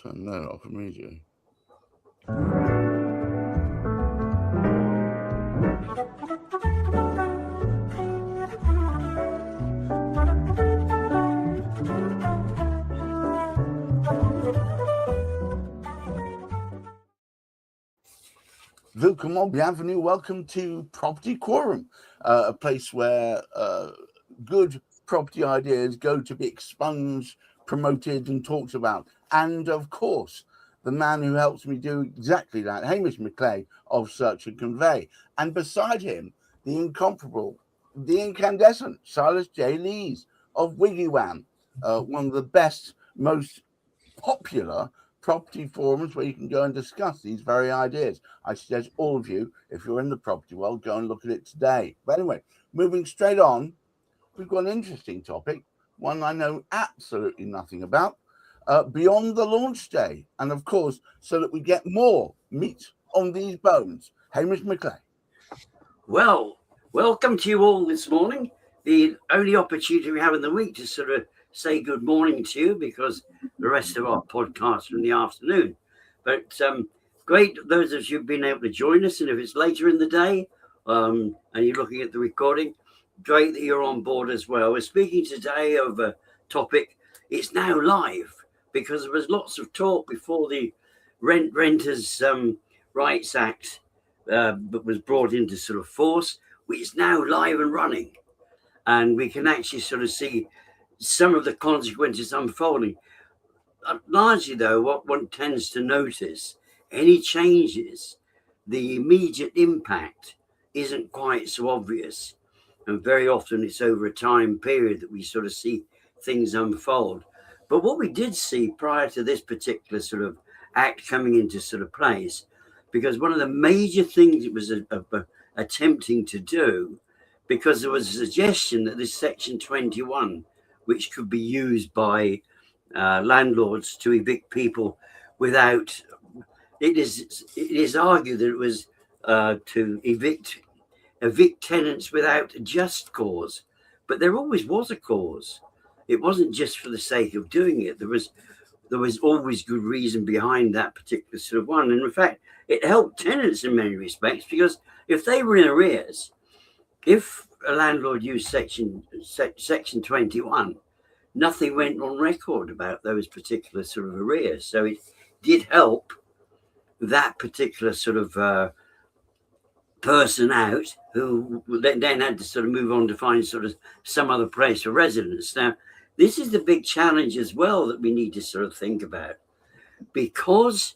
Turn that off immediately. Bienvenue, welcome to Property Quorum, a place where good property ideas go to be expunged, promoted and talked about. And of course, the man who helps me do exactly that, Hamish McClay of Search and Convey. And beside him, the incomparable, the incandescent Silas J. Lees of WigglyWam, one of the best, most popular property forums where you can go and discuss these very ideas. I suggest all of you, if you're in the property world, go and look at it today. But anyway, moving straight on, we've got an interesting topic, one I know absolutely nothing about, beyond the launch day. And of course, so that we get more meat on these bones. Hamish McClay. Well, welcome to you all this morning. The only opportunity we have in the week to sort of say good morning to you, because the rest of our podcasts are in the afternoon. But great, those of you who've been able to join us. And if it's later in the day and you're looking at the recording, great that you're on board as well. We're speaking today of a topic. It's now live because there was lots of talk before the Renters' Rights Act was brought into sort of force, which is now live and running. And we can actually sort of see some of the consequences unfolding. Largely, though, what one tends to notice, any changes, the immediate impact isn't quite so obvious. And very often it's over a time period that we sort of see things unfold. But what we did see prior to this particular sort of act coming into sort of place, because one of the major things it was attempting to do, because there was a suggestion that this Section 21, which could be used by landlords to evict people without, it is argued that it was to evict tenants without a just cause. But there always was a cause. It wasn't just for the sake of doing it. There was always good reason behind that particular sort of one. And in fact, it helped tenants in many respects, because if they were in arrears, if a landlord used Section 21, nothing went on record about those particular sort of arrears. So it did help that particular sort of person out, who then had to sort of move on to find sort of some other place for residence. Now, this is the big challenge as well that we need to sort of think about, because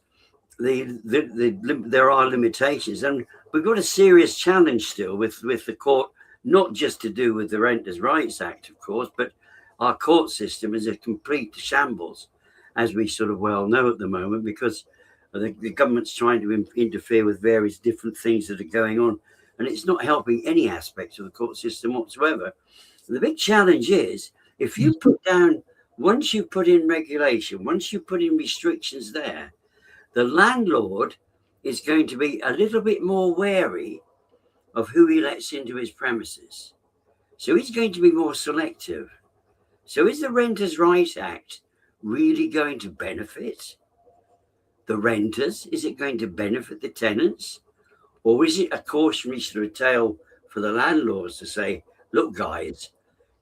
there are limitations, and we've got a serious challenge still with the court, not just to do with the Renters' Rights Act, of course, but our court system is a complete shambles, as we sort of well know at the moment, because the government's trying to interfere with various different things that are going on, and it's not helping any aspects of the court system whatsoever. And the big challenge is, if you put down, once you put in regulation, once you put in restrictions there, the landlord is going to be a little bit more wary of who he lets into his premises. So he's going to be more selective. So is the Renters' Rights Act really going to benefit the renters? Is it going to benefit the tenants? Or is it a cautionary sort of tale for the landlords to say, look, guys,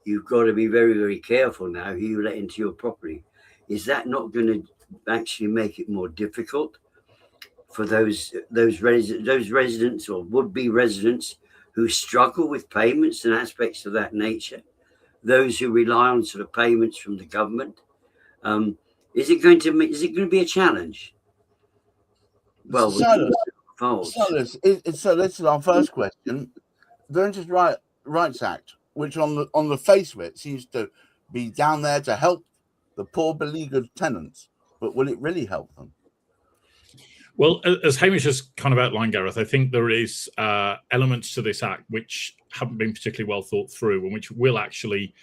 you've got to be very, very careful now who you let into your property? Is that not going to actually make it more difficult for those residents or would-be residents who struggle with payments and aspects of that nature, those who rely on sort of payments from the government? Is it going to be a challenge? Well, so this is our first question. The Renters' Rights Act, which on the face of it seems to be down there to help the poor beleaguered tenants, but will it really help them? Well, as Hamish has kind of outlined, Gareth, I think there is elements to this act which haven't been particularly well thought through, and which will actually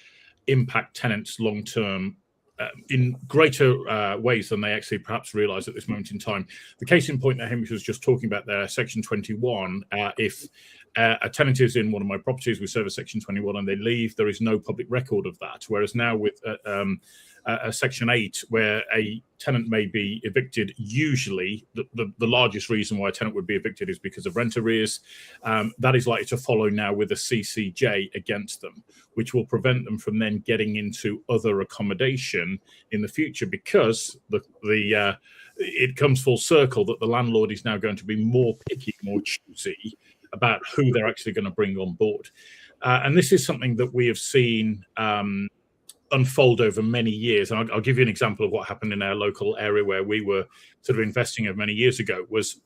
impact tenants long term in greater ways than they actually perhaps realise at this moment in time. The case in point that Hamish was just talking about there, Section 21, if a tenant is in one of my properties, we serve a Section 21 and they leave, there is no public record of that. Whereas now with Section 8, where a tenant may be evicted. Usually, the largest reason why a tenant would be evicted is because of rent arrears. That is likely to follow now with a CCJ against them, which will prevent them from then getting into other accommodation in the future, because it comes full circle that the landlord is now going to be more picky, more choosy about who they're actually going to bring on board. And this is something that we have seen unfold over many years. And I'll give you an example of what happened in our local area where we were sort of investing of many years ago. Was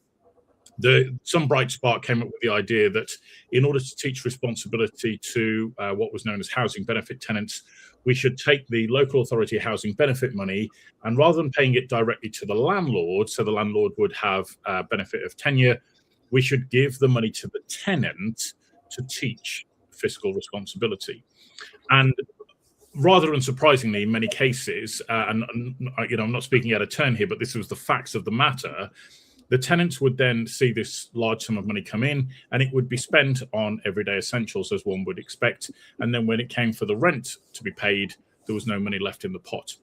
some bright spark came up with the idea that in order to teach responsibility to what was known as housing benefit tenants, we should take the local authority housing benefit money, and rather than paying it directly to the landlord, so the landlord would have benefit of tenure, we should give the money to the tenant to teach fiscal responsibility. And rather unsurprisingly, in many cases, and I'm not speaking out of turn here, but this was the facts of the matter, the tenants would then see this large sum of money come in, and it would be spent on everyday essentials, as one would expect. And then when it came for the rent to be paid, there was no money left in the pot.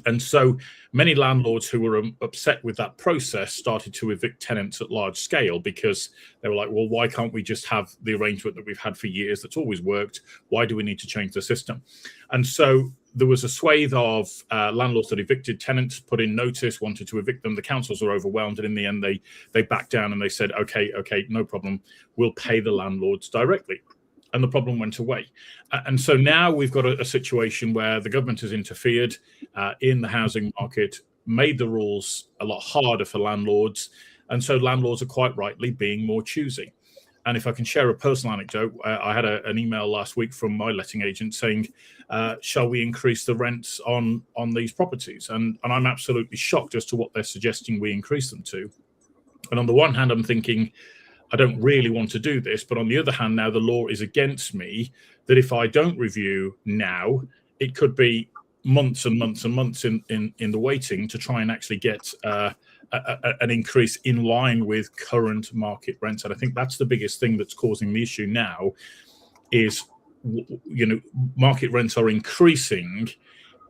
And so many landlords who were upset with that process started to evict tenants at large scale, because they were like, well, why can't we just have the arrangement that we've had for years that's always worked? Why do we need to change the system? And so there was a swathe of landlords that evicted tenants, put in notice, wanted to evict them. The councils were overwhelmed, and in the end, they backed down and they said, okay, no problem. We'll pay the landlords directly. And the problem went away. And so now we've got a situation where the government has interfered in the housing market, made the rules a lot harder for landlords. And so landlords are quite rightly being more choosy. And if I can share a personal anecdote, I had an email last week from my letting agent saying, shall we increase the rents on these properties? And I'm absolutely shocked as to what they're suggesting we increase them to. And on the one hand, I'm thinking, I don't really want to do this. But on the other hand, now the law is against me, that if I don't review now, it could be months and months and months in the waiting to try and actually get an increase in line with current market rents. And I think that's the biggest thing that's causing the issue now is, market rents are increasing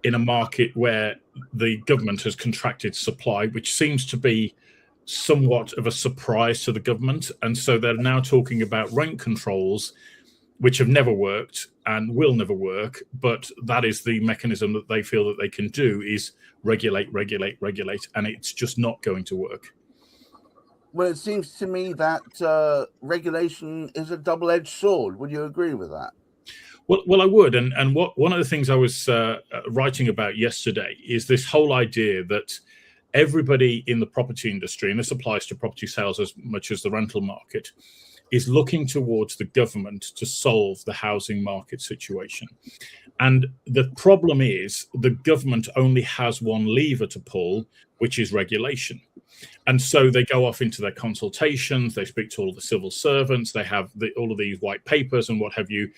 in a market where the government has contracted supply, which seems to be somewhat of a surprise to the government. And so they're now talking about rent controls, which have never worked and will never work. But that is the mechanism that they feel that they can do, is regulate. And it's just not going to work. Well, it seems to me that regulation is a double-edged sword. Would you agree with that? Well, I would. And one of the things I was writing about yesterday is this whole idea that everybody in the property industry, and this applies to property sales as much as the rental market, is looking towards the government to solve the housing market situation. And the problem is the government only has one lever to pull, which is regulation. And so they go off into their consultations, they speak to all the civil servants, they have all of these white papers and what have you.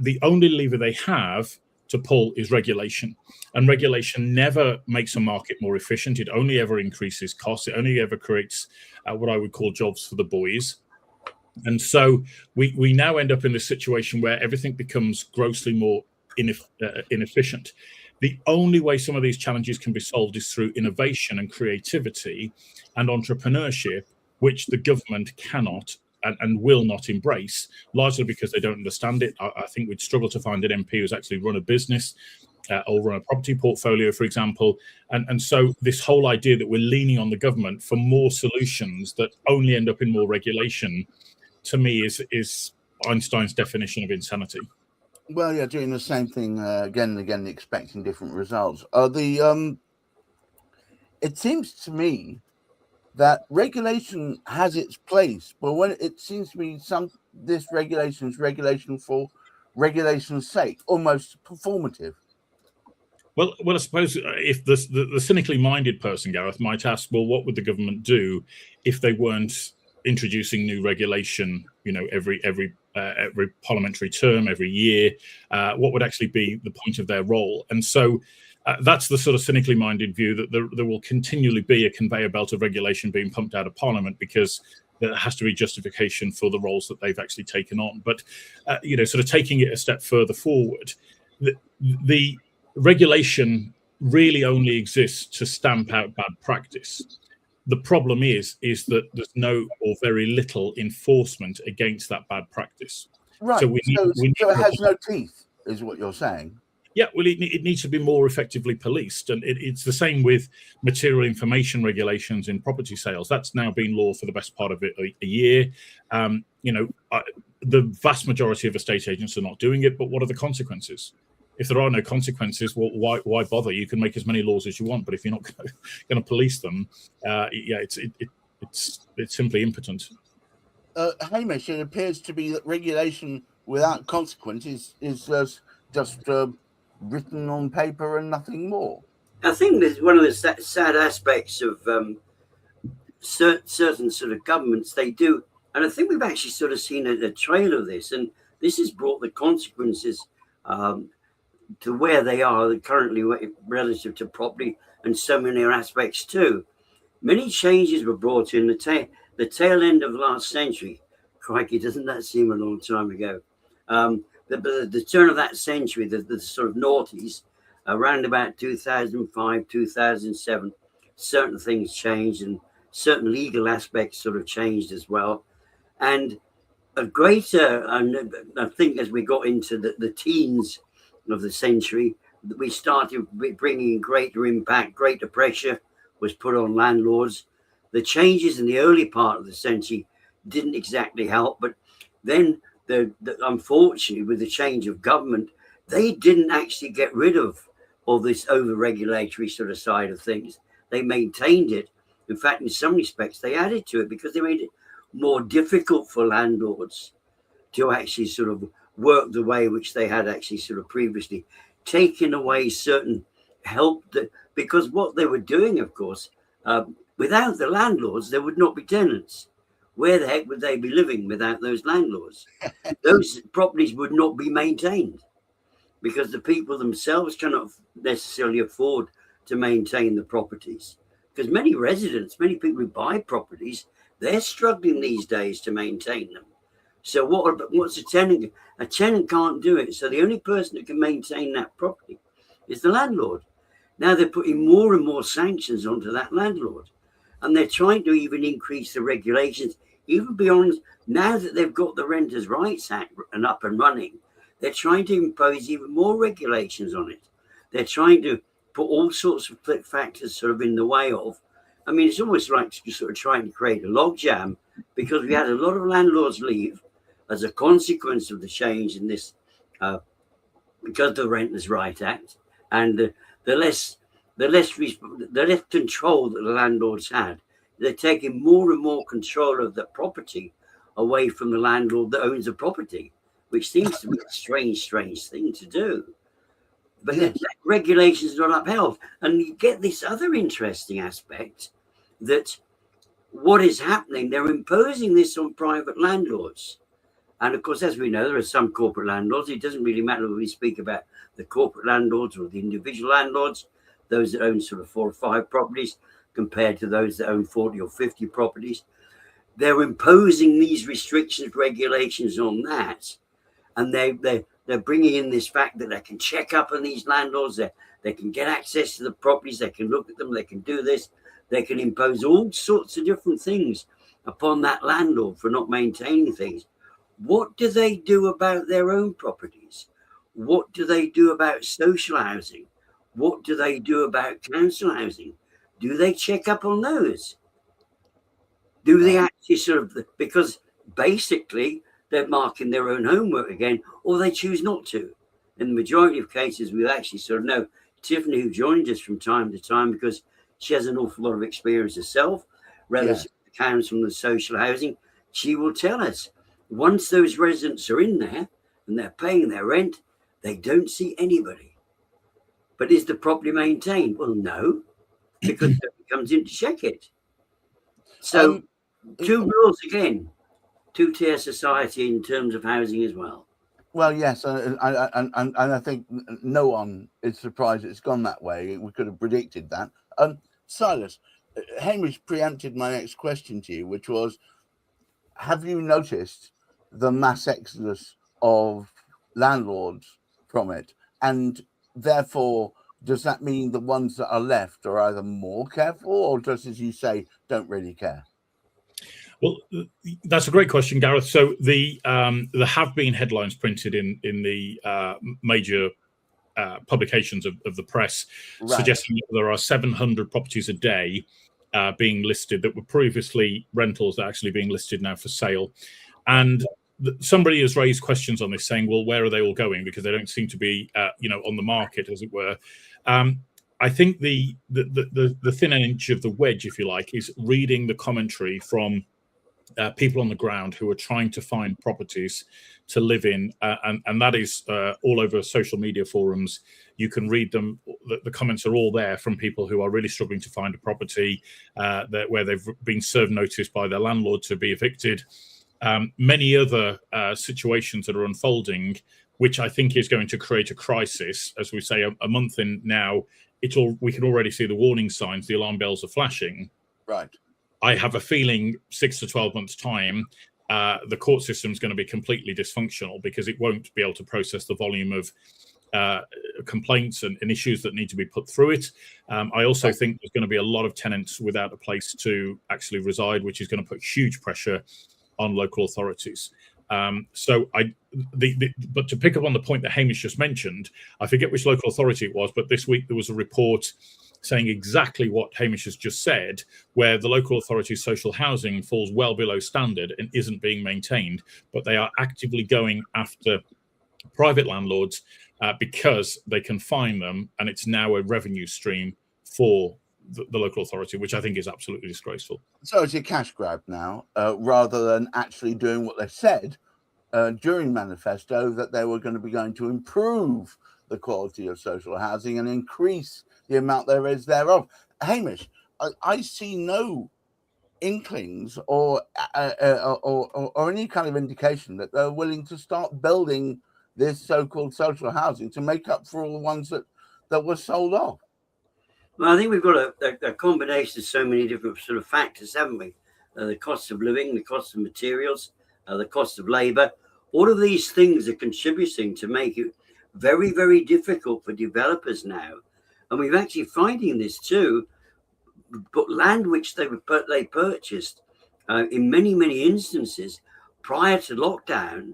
The only lever they have to pull is regulation. And regulation never makes a market more efficient. It only ever increases costs. It only ever creates what I would call jobs for the boys. And so we now end up in this situation where everything becomes grossly more inefficient. The only way some of these challenges can be solved is through innovation and creativity and entrepreneurship, which the government cannot and will not embrace, largely because they don't understand it. I think we'd struggle to find an MP who's actually run a business or run a property portfolio, for example. And so this whole idea that we're leaning on the government for more solutions that only end up in more regulation, to me, is Einstein's definition of insanity. Well, yeah, doing the same thing again and again, expecting different results. It seems to me that regulation has its place, but when it seems to me this regulation is regulation for regulation's sake, almost performative. Well, I suppose if the cynically minded person, Gareth, might ask, well, what would the government do if they weren't introducing new regulation, every parliamentary term, every year? What would actually be the point of their role? And so that's the sort of cynically minded view, that there will continually be a conveyor belt of regulation being pumped out of Parliament because there has to be justification for the roles that they've actually taken on. But, sort of taking it a step further forward, the regulation really only exists to stamp out bad practice. The problem is that there's no or very little enforcement against that bad practice. Right. So we need it has no teeth, is what you're saying. Yeah, well, it needs to be more effectively policed, and it's the same with material information regulations in property sales. That's now been law for the best part of a year. The vast majority of estate agents are not doing it, but what are the consequences? If there are no consequences, well, why bother? You can make as many laws as you want, but if you're not going to police them, it's simply impotent. Hamish, it appears to be that regulation without consequences is just written on paper and nothing more. I think that one of the sad aspects of certain sort of governments, they do, and I think we've actually sort of seen a trail of this, and this has brought the consequences to where they are currently relative to property and so many other aspects too. Many changes were brought in the tail end of last century. Crikey, doesn't that seem a long time ago? The turn of that century, the sort of noughties, around about 2005, 2007, certain things changed and certain legal aspects sort of changed as well. And a greater, I think as we got into the teens of the century, we started bringing greater impact, greater pressure was put on landlords. The changes in the early part of the century didn't exactly help, but then unfortunately with the change of government, they didn't actually get rid of all this over-regulatory sort of side of things. They maintained it. In fact, in some respects, they added to it because they made it more difficult for landlords to actually sort of work the way which they had actually sort of previously, taking away certain help because what they were doing, of course, without the landlords, there would not be tenants. Where the heck would they be living without those landlords? Those properties would not be maintained because the people themselves cannot necessarily afford to maintain the properties. Because many residents, many people who buy properties, they're struggling these days to maintain them. So what's a tenant? A tenant can't do it. So the only person that can maintain that property is the landlord. Now they're putting more and more sanctions onto that landlord. And they're trying to even increase the regulations, even beyond, now that they've got the Renters' Rights Act and up and running, they're trying to impose even more regulations on it. They're trying to put all sorts of factors sort of in the way of, I mean, it's almost like sort of trying to create a logjam, because we had a lot of landlords leave as a consequence of the change in this, because of the Renters' Rights Act, and the less control that the landlords had. They're taking more and more control of the property away from the landlord that owns the property, which seems to be a strange thing to do. But yes, the regulations are not upheld. And you get this other interesting aspect that what is happening, they're imposing this on private landlords. And of course, as we know, there are some corporate landlords. It doesn't really matter when we speak about the corporate landlords or the individual landlords, those that own sort of 4 or 5 properties compared to those that own 40 or 50 properties. They're imposing these restrictions, regulations on that. And they're bringing in this fact that they can check up on these landlords. They can get access to the properties. They can look at them. They can do this. They can impose all sorts of different things upon that landlord for not maintaining things. What do they do about their own properties? What do they do about social housing? What do they do about council housing? Do they check up on those? Do they actually sort of, because basically they're marking their own homework again, or they choose not to. In the majority of cases, we actually sort of know Tiffany, who joined us from time to time, because she has an awful lot of experience herself, relative to council and the social housing, she will tell us, once those residents are in there and they're paying their rent, they don't see anybody. But is the property maintained? Well, no, because nobody comes in to check it. So 2 rules again, 2-tier society in terms of housing as well. Well, yes, and I think no one is surprised it's gone that way. We could have predicted that. Silas, Hamish preempted my next question to you, which was, have you noticed the mass exodus of landlords from it, and therefore does that mean the ones that are left are either more careful or just, as you say, don't really care? Well, that's a great question, Gareth. So there have been headlines printed in the major publications of the press, suggesting that there are 700 properties a day being listed that were previously rentals that are actually being listed now for sale. And somebody has raised questions on this, saying, well, where are they all going? Because they don't seem to be on the market, as it were. I think the thin edge of the wedge, if you like, is reading the commentary from people on the ground who are trying to find properties to live in, and that is all over social media forums. You can read them. The comments are all there from people who are really struggling to find a property where they've been served notice by their landlord to be evicted. Many other situations that are unfolding, which I think is going to create a crisis. As we say, a month in now, we can already see the warning signs. The alarm bells are flashing. Right. I have a feeling 6 to 12 months' time, the court system is going to be completely dysfunctional because it won't be able to process the volume of complaints and issues that need to be put through it. I also think there's going to be a lot of tenants without a place to actually reside, which is going to put huge pressure on local authorities. But to pick up on the point that Hamish just mentioned, I forget which local authority it was, but this week there was a report saying exactly what Hamish has just said, where the local authority's social housing falls well below standard and isn't being maintained, but they are actively going after private landlords because they can fine them, and it's now a revenue stream for the local authority, which I think is absolutely disgraceful. So it's a cash grab now, rather than actually doing what they said during manifesto, that they were going to improve the quality of social housing and increase the amount there is thereof. Hamish, I see no inklings or any kind of indication that they're willing to start building this so-called social housing to make up for all the ones that were sold off. Well, I think we've got a combination of so many different sort of factors, haven't we? The cost of living, the cost of materials, the cost of labour. All of these things are contributing to make it very, very difficult for developers now. And we're actually finding this too, but land which they purchased in many, many instances prior to lockdown,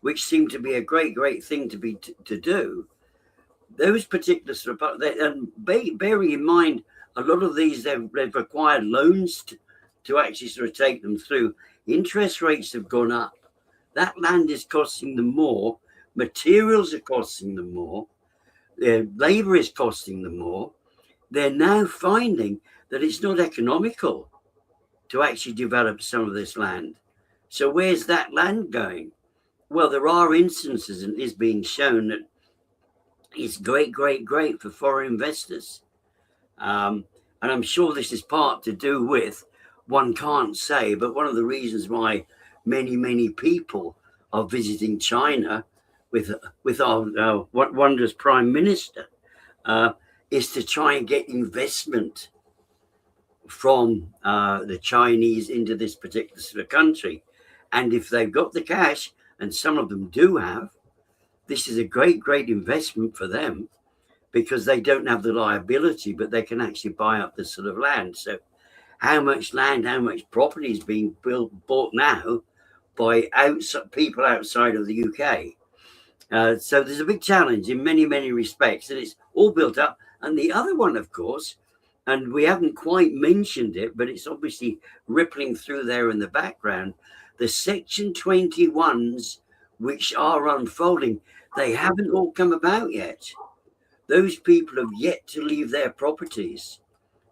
which seemed to be a great, great thing to do. Those particular sort of, and bearing in mind, a lot of these, they've required loans to actually sort of take them through. Interest rates have gone up. That land is costing them more. Materials are costing them more. Their labour is costing them more. They're now finding that it's not economical to actually develop some of this land. So where's that land going? Well, there are instances, and it is being shown, that it's great, great, great for foreign investors. And I'm sure this is part to do with, one can't say, but one of the reasons why many, many people are visiting China with our wondrous Prime Minister is to try and get investment from the Chinese into this particular sort of country. And if they've got the cash, and some of them do have, this is a great, great investment for them because they don't have the liability, but they can actually buy up this sort of land. So how much land, how much property is being bought now by people outside of the UK? So there's a big challenge in many, many respects, and it's all built up. And the other one, of course, and we haven't quite mentioned it, but it's obviously rippling through there in the background, the Section 21s, which are unfolding, they haven't all come about yet. Those people have yet to leave their properties.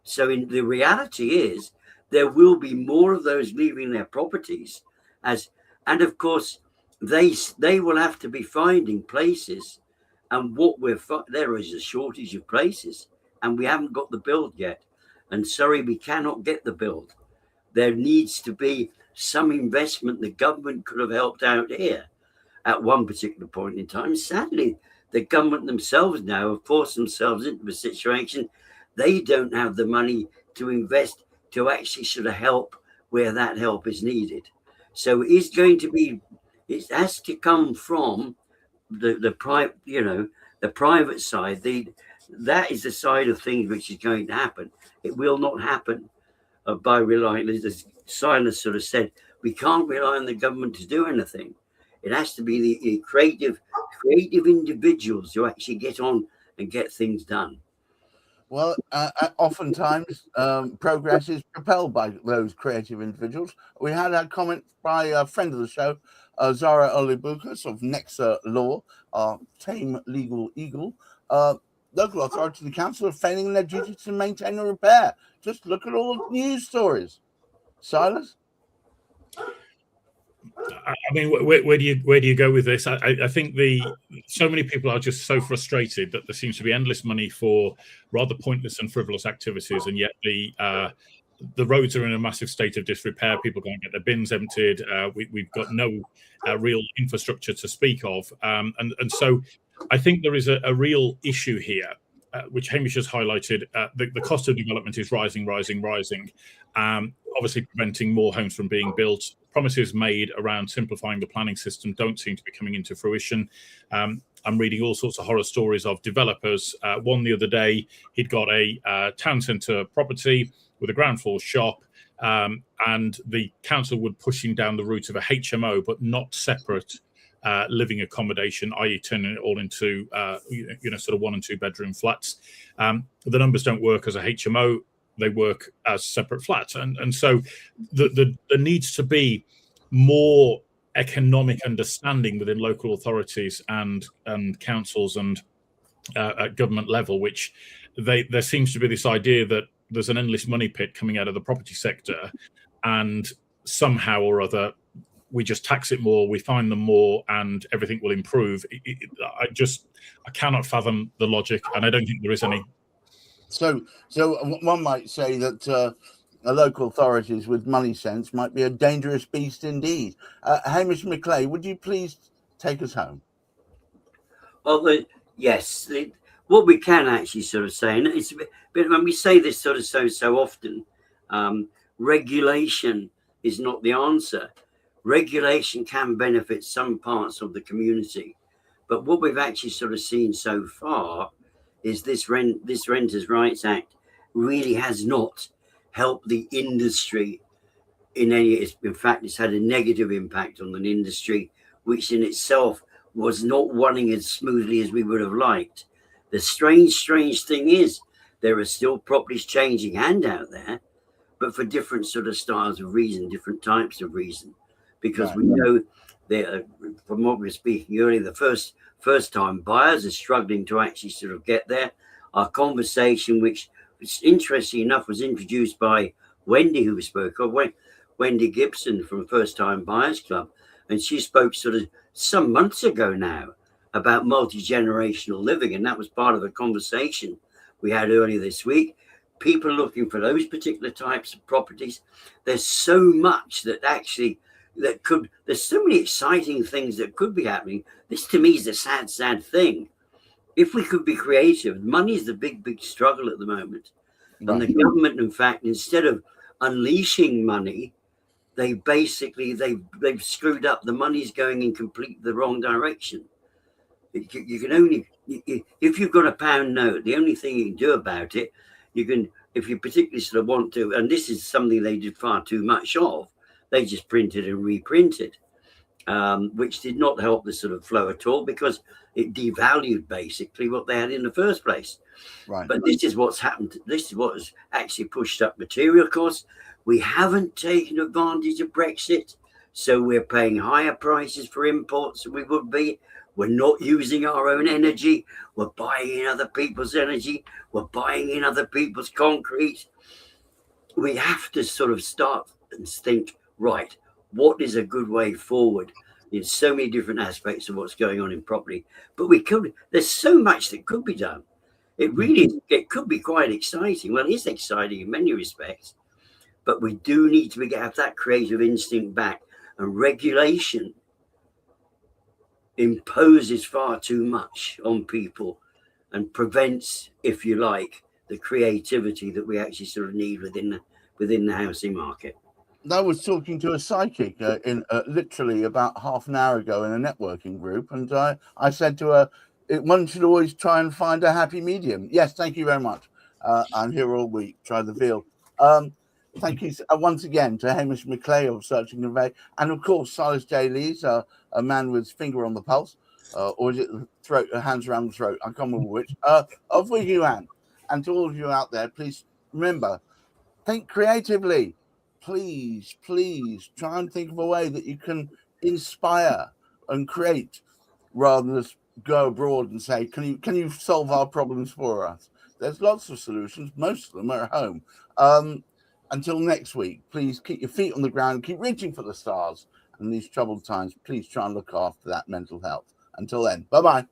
So the reality is there will be more of those leaving their properties, and of course they will have to be finding places. And there is a shortage of places, and we haven't got the build yet. And sorry, we cannot get the build. There needs to be some investment. The government could have helped out here at one particular point in time. Sadly, the government themselves now have forced themselves into a situation. They don't have the money to invest to actually sort of help where that help is needed. So it has to come from the private, the private side. that is the side of things which is going to happen. It will not happen by relying, as Silas sort of said, we can't rely on the government to do anything. It has to be the creative individuals who actually get on and get things done. Well, oftentimes progress is propelled by those creative individuals. We had a comment by a friend of the show, Zara Olibukas of Nexa Law, our tame legal eagle. Local authorities and council are failing in their duty to maintain and repair. Just look at all the news stories. Silas? I mean, where do you go with this? I think so many people are just so frustrated that there seems to be endless money for rather pointless and frivolous activities, and yet the roads are in a massive state of disrepair. People can't get their bins emptied. We've got no real infrastructure to speak of, and so I think there is a real issue here, which Hamish has highlighted. The cost of development is rising. Obviously, preventing more homes from being built. Promises made around simplifying the planning system don't seem to be coming into fruition. I'm reading all sorts of horror stories of developers. One the other day, he'd got a town centre property with a ground floor shop, and the council would push him down the route of a HMO, but not separate living accommodation, i.e. turning it all into sort of 1 and 2 bedroom flats. The numbers don't work as a HMO. They work as separate flats. And so there needs to be more economic understanding within local authorities and councils and at government level, which there seems to be this idea that there's an endless money pit coming out of the property sector, and somehow or other we just tax it more, we fine them more, and everything will improve. I cannot fathom the logic, and I don't think there is any. So one might say that local authorities with money sense might be a dangerous beast indeed. Hamish McClay, would you please take us home? Well, yes. What we can actually sort of say, and it's a bit when we say this sort of so often, regulation is not the answer. Regulation can benefit some parts of the community, but what we've actually sort of seen so far is this Renters' Rights Act really has not helped the industry in any. In fact, it's had a negative impact on an industry which in itself was not running as smoothly as we would have liked. The strange thing is there are still properties changing hand out there, but for different sort of styles of reason, different types of reason, because we know that from what we were speaking earlier, the first-time buyers are struggling to actually sort of get there. Our conversation, which interestingly enough was introduced by Wendy, who we spoke of, Wendy Gibson from First Time Buyers Club, and she spoke sort of some months ago now about multi-generational living, and that was part of the conversation we had earlier this week. People looking for those particular types of properties. There's so much that actually there's so many exciting things that could be happening. This to me is a sad thing. If we could be creative, money is the big struggle at the moment. Right. And the government, in fact, instead of unleashing money, they've screwed up. The money's going in completely the wrong direction. You can only, if you've got a pound note, the only thing you can do about it, you can, if you particularly sort of want to, and this is something they did far too much of, they just printed and reprinted, which did not help the sort of flow at all, because it devalued basically what they had in the first place. Right. But this is what's happened. This is what has actually pushed up material costs. We haven't taken advantage of Brexit, so we're paying higher prices for imports than we would be. We're not using our own energy. We're buying in other people's energy. We're buying in other people's concrete. We have to sort of start and think, right, what is a good way forward in so many different aspects of what's going on in property? But there's so much that could be done. It could be quite exciting. Well, it is exciting in many respects, but we do need to have that creative instinct back, and regulation imposes far too much on people and prevents, if you like, the creativity that we actually sort of need within the housing market. I was talking to a psychic in literally about half an hour ago in a networking group, and I said to her, one should always try and find a happy medium. Yes, thank you very much. I'm here all week. Try the veal. Thank you once again to Hamish McClay of Searching Convey, and of course Silas J. Lees, a man with his finger on the pulse, or is it the throat, hands around the throat? I can't remember which. Of Wiggy-Wan. And to all of you out there, please remember, think creatively. Please try and think of a way that you can inspire and create, rather than just go abroad and say, can you solve our problems for us? There's lots of solutions. Most of them are at home. Until next week, please keep your feet on the ground, keep reaching for the stars. In these troubled times, please try and look after that mental health. Until then, bye-bye.